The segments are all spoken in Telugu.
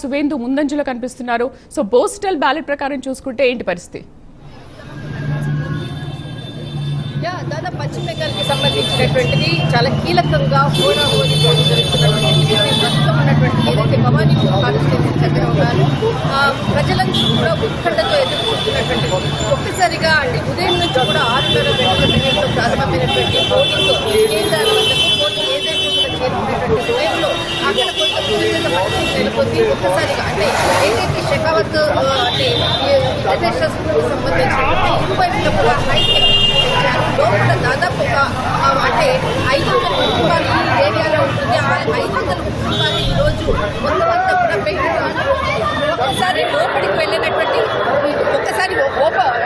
సువేందు ముందంజలో కనిపిస్తున్నారు. సో పోస్టల్ బ్యాలెట్ ప్రకారం చూసుకుంటే ఏంటి పరిస్థితి? దాదాపు పశ్చిమ బెంగాల్కి సంబంధించినటువంటిది చాలా కీలకంగా హోరాహోరీ పోటీ జరుగుతున్నటువంటి ప్రస్తుతం ఉన్నటువంటి ఏదైతే భవానీపూర్ కాన్స్టిట్యూన్సీ దగ్గర ఉన్నారో ప్రజలందరూ కూడా ఉత్కంఠతో ఎదుర్కొంటున్నటువంటి ఒక్కసారిగా అంటే ఉదయం నుంచి కూడా 6:30 గంటల సమయంలో ప్రారంభమైనటువంటి పోలింగ్ కేంద్రాల వద్దకు పోటీ ఏదైతే కూడా చేరుకున్నటువంటి సమయంలో అక్కడ కొంత ఉద్రిక్తత పరిస్థితి నెలకొంది. ఒక్కసారిగా అంటే ఏదైతే షెకావత్ అంటే ఇంటర్నేషనల్ స్కూల్కి సంబంధించినటువంటి ఇరువైపులో కూడా హైటెక్ లోపల దాదాపు అంటే 500 కుటుంబాలు ఈ ఏరియాలో ఉంటుంది. ఆ 500 కుటుంబాలు ఈరోజు మొత్తం అంతా కూడా పెట్టుకున్నారు. ఒక్కసారి లోపలికి వెళ్ళినటువంటి ఒక్కసారి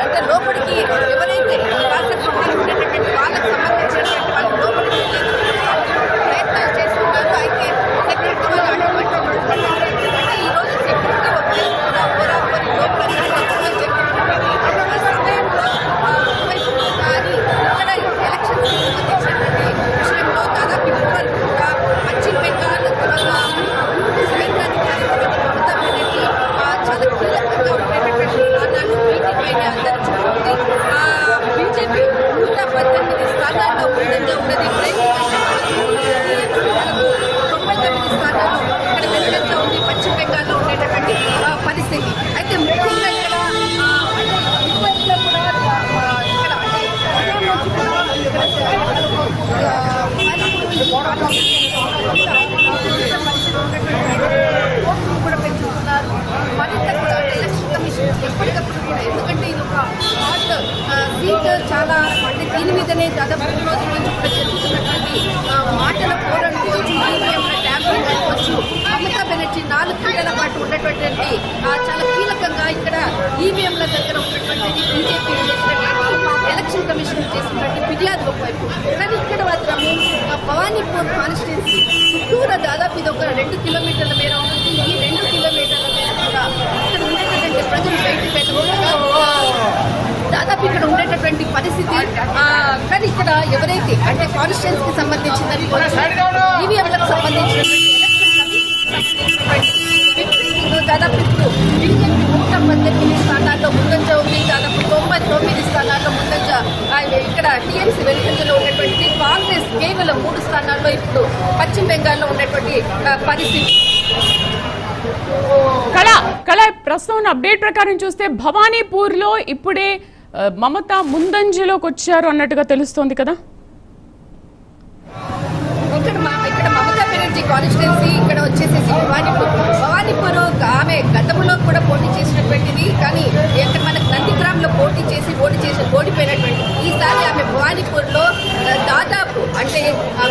అంటే లోపలికి ఎవరైతే రాష్ట్రంలో ఉండేటటువంటి వాళ్ళకి సంబంధించినటువంటి వాళ్ళు లోపలికి ప్రయత్నాలు చేస్తున్నారు. అయితే సెక్యూరిటీ వాళ్ళు అంటే ఈరోజు సెక్యూరిటీ ఒకరి లోపల పశ్చిమ బెంగాల్ చాలా కీలకంగా ఉండేటటువంటి స్థానాలు బీజేపీ అందరూ చూస్తుంది. బీజేపీ 118 స్థానాల్లో ముందంగా ఉన్నది. 99 స్థానాలు ఇక్కడ వెనుకంగా ఉంది పశ్చిమ బెంగాల్లో ఉండేటటువంటి పరిస్థితి. అయితే ముఖ్యంగా ఇక్కడ ఇప్పటిలో కూడా కూడా పెంచుతున్నారు. మరింత కూడా ఎలక్షన్ కమిషన్ ఎప్పటికప్పుడు కూడా ఎందుకంటే ఇది ఒక హాట్ సీట్ చాలా అంటే దీని మీదనే దాదాపు 2 రోజుల నుంచి కూడా జరుగుతున్నటువంటి మాటల పోరాడుకోవచ్చు, ఈవీఎంల ట్యాంపరింగ్ అనుకోవచ్చు. మమతా బెనర్జీ 4 గంటల పాటు ఉన్నటువంటి చాలా కీలకంగా ఇక్కడ ఈవీఎంల దగ్గర ఉన్నటువంటిది బీజేపీ చేసినటువంటి ఎలక్షన్ కమిషన్ చేసినటువంటి ఫిర్యాదు ఒకవైపు. కానీ ఇక్కడ మాత్రము భవానీపూర్ కాన్స్టిట్యున్సీ చుట్టూరా దాదాపు ఇది ఒక 2 కిలోమీటర్ల మేర ఉంటుంది. ఈ 2 కిలోమీటర్ల మేర కూడా ఇక్కడ ఉండేటటువంటి ప్రజలు బయటకు దాదాపు ఇక్కడ ఉండేటటువంటి పరిస్థితి. కానీ ఇక్కడ ఎవరైతే అంటే కాన్స్టిట్యున్సీకి సంబంధించినది ఈవీఎంలకు సంబంధించినటువంటి దాదాపు ఇప్పుడు బీజేపీ 118 స్థానాల్లో ముందంజ ఉంది. దాదాపు 99 స్థానాల్లో ముందంజ ఇక్కడ టీఎంసీ వెనుకంజలో ఉన్నటువంటి కాంగ్రెస్ కేవలం 3 స్థానాల్లో ఇప్పుడు పశ్చిమ బెంగాల్లో ఉన్నటువంటి పరిస్థితి. కళ ప్రస్తుతం అప్డేట్ ప్రకారం చూస్తే భవానీపూర్ లో ఇప్పుడే మమత ముందంజలోకి వచ్చారు అన్నట్టుగా తెలుస్తోంది కదా. ఇక్కడ మమతా బెనర్జీ కాన్స్టిట్యున్సీ ఇక్కడ వచ్చేసేసి భవానీపూర్ ఆమె గతంలో కూడా పోటీ చేసినటువంటిది. కానీ ఇక్కడ మనకు నందిగ్రామ్లో పోటీ చేసి ఓడిపోయినటువంటి ఈసారి ఆమె భవానీపూర్లో దాదాపు అంటే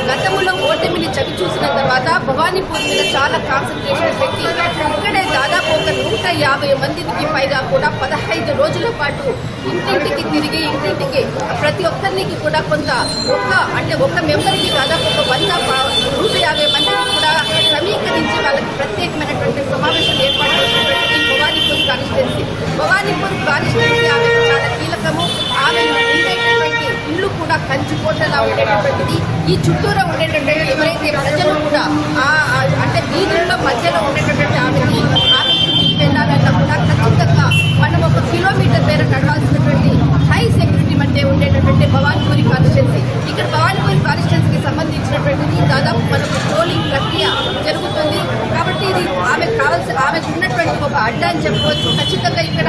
గతంలో ఓటమిని చవి చూసిన తర్వాత భవానీపూర్ మీద చాలా కాన్సన్ట్రేషన్ పెట్టి ఇక్కడే దాదాపు ఒక 150 మందికి పైగా కూడా 15 రోజుల పాటు ఇంటింటికి తిరిగి ఇంటింటికి ప్రతి ఒక్కరికి కూడా కొంత ఒక మెంబర్కి దాదాపు ఒక 150 మందిని కూడా సమీకరించి వాళ్ళకి ప్రత్యేకమైనటువంటి సమావేశం ఏర్పాటు చేసినటువంటి భవానీపూర్ కాన్స్టిట్యున్సీ ఆమెకు చాలా కీలకము. ఆమె ఉండేటటువంటి ఇల్లు కూడా కంచుకోటలా ఉండేటటువంటిది. ఈ చుట్టూరా ఉండేటటువంటి ఎవరైతే ప్రజలు కూడా అంటే వీధుల్లో మధ్యలో ఉండేటటువంటి ఆమెకి వెళ్ళాలన్నా కూడా ఖచ్చితంగా మనం 1 కిలోమీటర్ మేర నడవాల్సినటువంటి హై సెక్యూరిటీ మధ్య ఉండేటటువంటి భవానీపూర్ కాన్స్టిట్యున్సీ. ఇక్కడ భవానీపూర్ కాన్స్టిట్యున్సీకి సంబంధించినటువంటిది దాదాపు మనకు పోలింగ్ ప్రక్రియ జరుగుతుంది. కాబట్టి ఇది ఆమెకు ఉన్నటువంటి ఒక అడ్డా అని చెప్పవచ్చు. ఖచ్చితంగా ఇక్కడ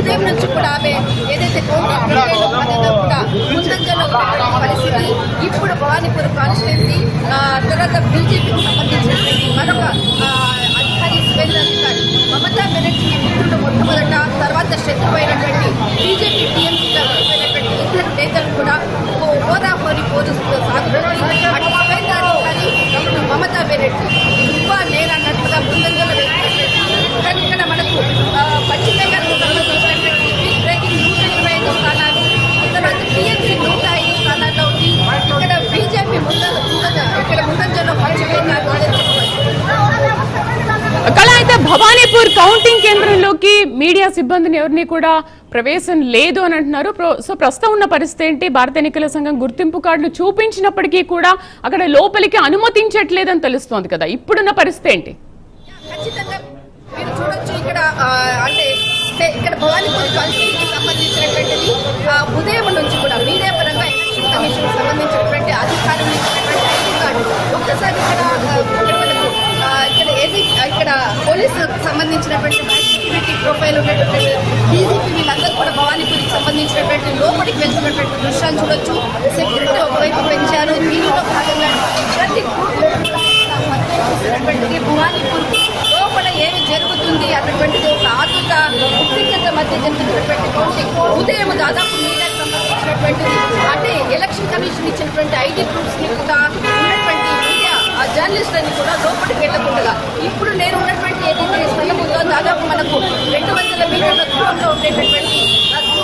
ఉదయం నుంచి కూడా ఆమె ఏదైతే కౌంటింగ్ ప్రక్రియలో కూడా ముందంజలో ఉన్నటువంటి పరిస్థితి. ఇప్పుడు భవానీపూర్ కాన్స్టిట్యున్సీ తర్వాత బీజేపీకి సంబంధించినటువంటి మరొక అధికారి సువేంద్ర అధికారి మమతా బెనర్జీ మిత్రులు మొట్టమొదట, తర్వాత శత్రువైనటువంటి బీజేపీ టీఎంసీగా వెళ్ళిపోయినటువంటి ఇద్దరు నేతలు కూడా హోరాహోరీ పోలీసులతో సాగుతుంది. అటు సువేంద్ర అధికారి ఇటు మమతా బెనర్జీ ఇంకా నేను అన్నట్లుగా ముందంజలో వెళ్తున్నటువంటి. కానీ ఇక్కడ మనకు పశ్చిమ బెంగాల్కు సంబంధించినటువంటి బ్రేకింగ్ 125 స్థానాలు, తర్వాత టీఎంసీ 105 స్థానాల్లో ఉంది. ఇక్కడ బీజేపీ ముందంజలో పశ్చిమ బెంగాల్ కళ అయితే భవానీపూర్ కౌంటింగ్ కేంద్రంలోకి మీడియా సిబ్బందిని ఎవరిని కూడా ప్రవేశం లేదు అని అంటున్నారు. సో ప్రస్తుతం ఉన్న పరిస్థితి ఏంటి? భారత ఎన్నికల సంఘం గుర్తింపు కార్డులు చూపించినప్పటికీ కూడా అక్కడ లోపలికి అనుమతించట్లేదని తెలుస్తోంది కదా, ఇప్పుడున్న పరిస్థితి ఏంటి? ఖచ్చితంగా మీరు చూడొచ్చు ఇక్కడ అంటే ఇక్కడ భవానీపూర్ కాన్స్టిట్యూన్సీకి సంబంధించినటువంటిది ఉదయం నుంచి కూడా మీడియా పరంగా ఎలక్షన్ కమిషన్ సంబంధించినటువంటి అధికారులు ఇచ్చినటువంటి ఐడి కార్డు ఒక్కసారి ఇక్కడ పోలీసు సంబంధించినటువంటి సెక్యూరిటీ ప్రొఫైల్ ఉన్నటువంటి డీజీపీ వీళ్ళందరూ కూడా భవానీపూర్కి సంబంధించినటువంటి లోపలికి వెళ్తున్నటువంటి దృశ్యాలు చూడొచ్చు. సెక్యూరిటీ ఒకవైపు పెంచారు. దీనిలో భాగంగా భవానీపూర్ లోపల ఏమి జరుగుతుంది అన్నటువంటిది ఒక ఆతుత ఉద్రిక్తత మధ్య జరుగుతున్నటువంటి కౌంటింగ్ ఉదయం దాదాపు మీడియాకు సంబంధించినటువంటిది అంటే ఎలక్షన్ కమిషన్ ఇచ్చినటువంటి ఐడి ప్రూఫ్స్ ని కూడా ఉన్నటువంటి మీడియా జర్నలిస్టులని కూడా లోపలికి వెళ్ళకుండా ఇప్పుడు నేను ఉన్నటువంటి ఏదైతే స్థలం ఉందో దాదాపు మనకు 200 మీటర్ల దూరంలో ఉండేటటువంటి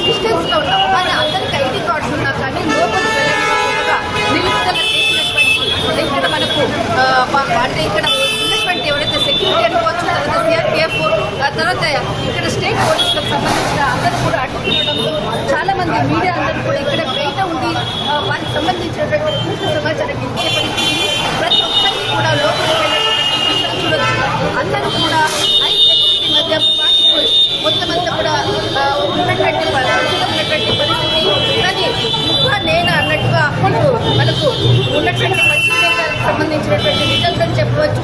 డిస్టెన్స్ లో ఉన్నాం. కానీ అందరికి ఐడి కార్డ్స్ ఉన్నా కానీ లోపలికి వెళ్ళకుండా నిలుపుదల చేసినటువంటి ఇక్కడ మనకు అంటే ఇక్కడ ఉన్నటువంటి ఎవరైతే సెక్యూరిటీ అనుకోవచ్చు, తర్వాత సిఆర్పిఎఫ్, తర్వాత ఇక్కడ స్టేట్ పోలీసులకు సంబంధించిన అందరూ కూడా అడ్డుకోవడంతో చాలా మంది మీడియా అందరూ కూడా ఇక్కడ బయట ఉండి వారికి సంబంధించినటువంటి పూర్తి సమాచారం ఇచ్చే పరిస్థితి. ప్రతి ఒక్కరికి కూడా లోపలికి వెళ్ళేటువంటి చూడొచ్చు. అందరూ కూడా హై సెక్యూరిటీ మధ్య మొత్తం అంతా కూడా ఉన్నటువంటి పరిస్థితి. కానీ ఇంకా నేను అన్నట్టుగా మనకు ఉన్నటువంటి పశ్చిమ బెంగాల్కి సంబంధించినటువంటి రిజల్ట్స్ అని చెప్పవచ్చు.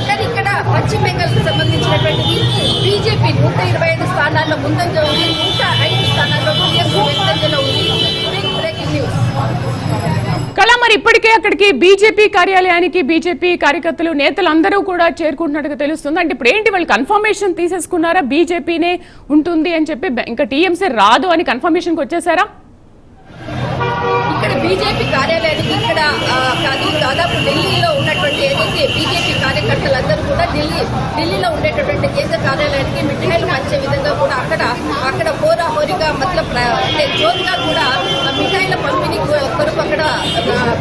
కానీ ఇక్కడ పశ్చిమ బెంగాల్కి సంబంధించినటువంటిది బీజేపీ 125 స్థానాల్లో ముందంజ ఉంది, 105 స్థానాల్లో టీఎంసీ వెనుకంజలో ఉంది. Breaking news. కళ, మరి ఇప్పటికే అక్కడికి బీజేపీ కార్యాలయానికి బీజేపీ కార్యకర్తలు నేతలు అందరూ కూడా చేరుకుంటున్నట్టుగా తెలుస్తుంది. అంటే ఇప్పుడు ఏంటి, వాళ్ళు కన్ఫర్మేషన్ తీసేసుకున్నారా బీజేపీనే ఉంటుంది అని చెప్పి, ఇంకా టీఎంసీ రాదు అని కన్ఫర్మేషన్కి వచ్చేసారా? ఇక్కడ బీజేపీ కార్యాలయానికి ఇక్కడ కాదు, దాదాపు ఢిల్లీలో ఉన్నటువంటి ఏదైతే బీజేపీ కార్యకర్తలందరూ కూడా ఢిల్లీలో ఉండేటటువంటి కేంద్ర కార్యాలయానికి మిఠాయిలు పంచే విధంగా కూడా అక్కడ హోరాహోరీగా మతలబ్ అంటే జోరుగా కూడా మిఠాయిల పంపిణీ కొరకు అక్కడ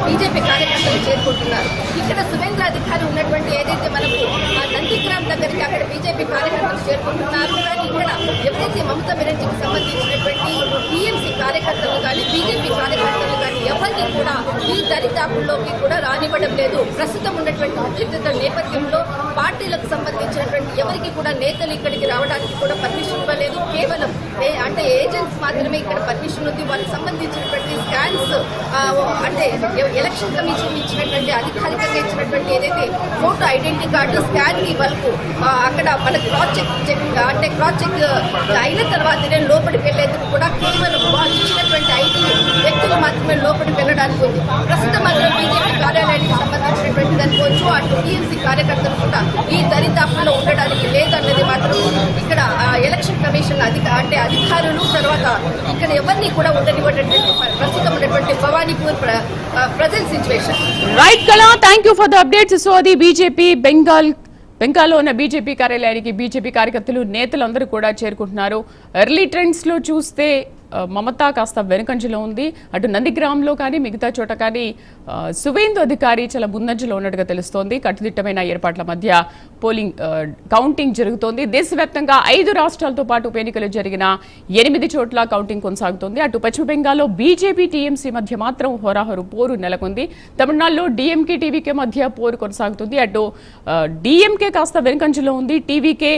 బీజేపీ కార్యకర్తలు చేరుకుంటున్నారు. ఇక్కడ సువేంద్ర అధికారి ఉన్నటువంటి ఏదైతే మనకు నందిగ్రామ్ దగ్గరికి అక్కడ బీజేపీ కార్యకర్తలు చేరుకుంటున్నారు. కానీ ఇక్కడ ఎవరైతే మమతా బెనర్జీకి సంబంధించినటువంటి టీఎంసీ కార్యకర్తలు కానీ బీజేపీ కార్యకర్తలు కానీ ఎవరికి కూడా ఈ దరిదాపుల్లోకి కూడా రానివ్వడం లేదు. ప్రస్తుతం ఉన్నటువంటి ఉద్రిక్తత నేపథ్యంలో పార్టీలకు సంబంధించినటువంటి ఎవరికి కూడా నేతలు ఇక్కడికి రావడానికి కూడా పర్మిషన్ ఇవ్వలేదు. కేవలం అంటే ఏజెంట్స్ మాత్రమే ఇక్కడ పర్మిషన్ ఉంది. వాళ్ళకి సంబంధించినటువంటి స్కాన్స్ అంటే ఎలక్షన్ కమిషన్ ఇచ్చినటువంటి అధికారికంగా ఇచ్చినటువంటి ఏదైతే ఫోటో ఐడెంటిటీ కార్డు స్కాన్ కి వాళ్ళకు అక్కడ మనకు క్రాస్ చెక్ అంటే క్రాస్ చెక్ అయిన తర్వాతనే లోపలికి వెళ్లేందుకు కూడా కేవలం వాళ్ళు ఇచ్చినటువంటి ఐటీ వ్యక్తులు మాత్రమే లోపలికి వెళ్ళడానికి ఉంది. ప్రస్తుతం మాత్రం బీజేపీ కార్యాలయానికి సంబంధించినటువంటి అనుకోవచ్చు. అటు టీఎంసీ కార్యకర్తలు కూడా ఈ దరిదాపుల్లో ఉండడానికి లేదన్నది మాత్రం ఇక్కడ ఎలక్షన్ కమిషన్ అంటే అధికారులు తర్వాత ఇక్కడ ఎవరిని కూడా ఉండనివ్వటువంటి ప్రస్తుతం ఉన్నటువంటి భవానీపూర్ ప్రజెంట్ సిచ్యువేషన్. రైట్ కళ, thank you for the updates. So అది బీజేపీ బెంగాల్లో ఉన్న బీజేపీ కార్యాలయానికి బీజేపీ కార్యకర్తలు నేతలందరూ కూడా చేరుకుంటున్నారు. ఎర్లీ ట్రెండ్స్ లో చూస్తే మమతా కాస్త వెనుకంజలో ఉంది. అటు నందిగ్రామ్లో కానీ మిగతా చోట కానీ సువేందు అధికారి చాలా ముందంజలో ఉన్నట్టుగా తెలుస్తోంది. కట్టుదిట్టమైన ఏర్పాట్ల మధ్య కౌంటింగ్ జరుగుతోంది. దేశవ్యాప్తంగా 5 రాష్ట్రాలతో పాటు ఉప ఎన్నికలు జరిగిన 8 చోట్ల కౌంటింగ్ కొనసాగుతోంది. అటు పశ్చిమ బెంగాల్లో బీజేపీ టీఎంసీ మధ్య మాత్రం హోరాహోరు పోరు నెలకొంది. తమిళనాడులో డీఎంకే టీవీకే మధ్య పోరు కొనసాగుతుంది. అటు డీఎంకే కాస్త వెనుకంజలో ఉంది. టీవీకే